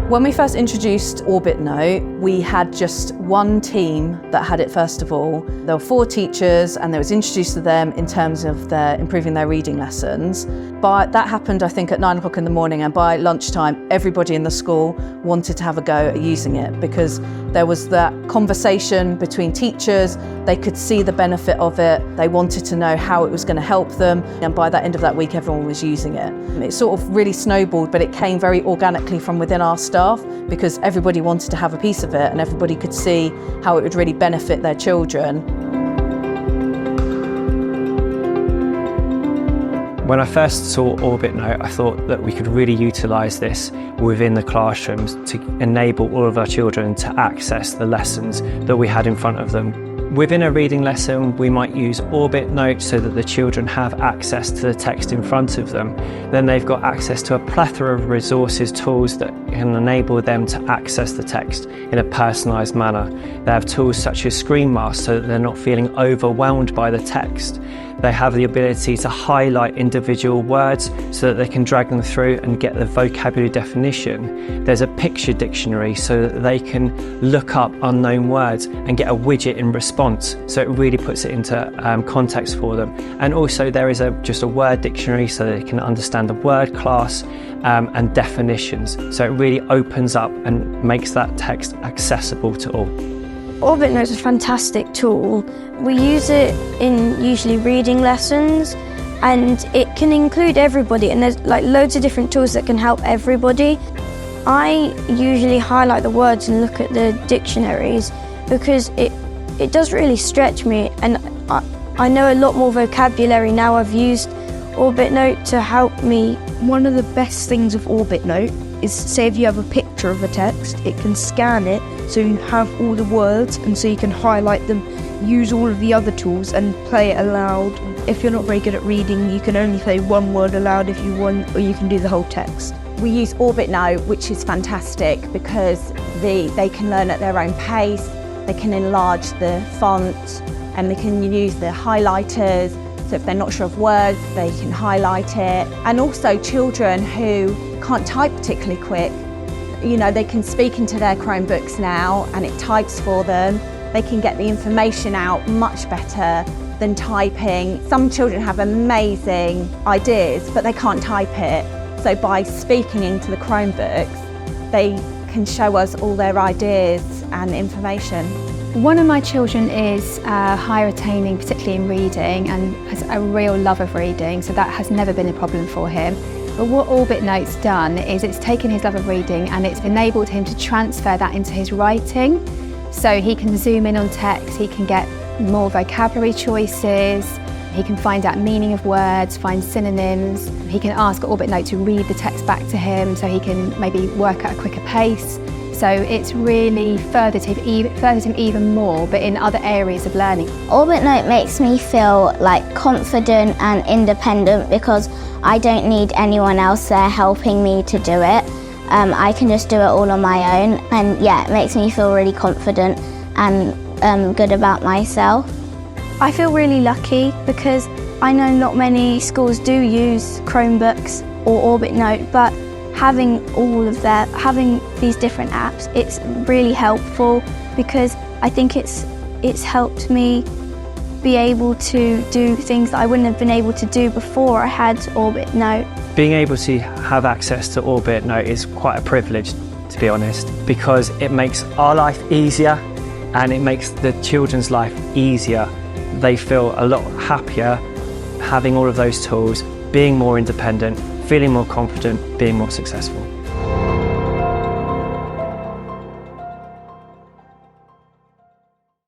When we first introduced Orbit Note, we had just one team that had it first of all. There were 4 teachers and it was introduced to them in terms of improving their reading lessons. But that happened, I think, at 9 o'clock in the morning, and by lunchtime, everybody in the school wanted to have a go at using it because there was that conversation between teachers. They could see the benefit of it. They wanted to know how it was going to help them. And by the end of that week, everyone was using it. It sort of really snowballed, but it came very organically from within our staff because everybody wanted to have a piece of it and everybody could see how it would really benefit their children. When I first saw Orbit Note, I thought that we could really utilise this within the classrooms to enable all of our children to access the lessons that we had in front of them. Within a reading lesson, we might use Orbit Note so that the children have access to the text in front of them. Then they've got access to a plethora of resources, tools that can enable them to access the text in a personalised manner. They have tools such as Screen Mask so that they're not feeling overwhelmed by the text. They have the ability to highlight individual words so that they can drag them through and get the vocabulary definition. There's a picture dictionary so that they can look up unknown words and get a widget in response, so it really puts it into context for them. And also there is just a word dictionary so they can understand the word class and definitions, so it really opens up and makes that text accessible to all. Orbit Note is a fantastic tool. We use it in usually reading lessons, and it can include everybody, and there's like loads of different tools that can help everybody. I usually highlight the words and look at the dictionaries because it does really stretch me, and I know a lot more vocabulary now. I've used Orbit Note to help me. One of the best things of Orbit Note is, say if you have a picture of a text, it can scan it so you have all the words, and so you can highlight them, use all of the other tools and play it aloud. If you're not very good at reading, you can only say one word aloud if you want, or you can do the whole text. We use Orbit Note, which is fantastic because they can learn at their own pace, they can enlarge the font, and they can use the highlighters. So if they're not sure of words, they can highlight it. And also children who can't type particularly quick, you know, they can speak into their Chromebooks now and it types for them. They can get the information out much better than typing. Some children have amazing ideas, but they can't type it. So by speaking into the Chromebooks, they can show us all their ideas and information. One of my children is higher attaining, particularly in reading, and has a real love of reading, so that has never been a problem for him. But what Orbit Note's done is it's taken his love of reading and it's enabled him to transfer that into his writing. So he can zoom in on text, he can get more vocabulary choices, he can find out meaning of words, find synonyms. He can ask Orbit Note to read the text back to him so he can maybe work at a quicker pace. So it's really furthered him even more, but in other areas of learning. Orbit Note makes me feel like confident and independent because I don't need anyone else there helping me to do it. I can just do it all on my own, and yeah, it makes me feel really confident and good about myself. I feel really lucky because I know not many schools do use Chromebooks or Orbit Note, but having having these different apps, it's really helpful because I think it's helped me be able to do things that I wouldn't have been able to do before I had Orbit Note. Being able to have access to Orbit Note is quite a privilege, to be honest, because it makes our life easier and it makes the children's life easier. They feel a lot happier having all of those tools, being more independent, feeling more confident, being more successful.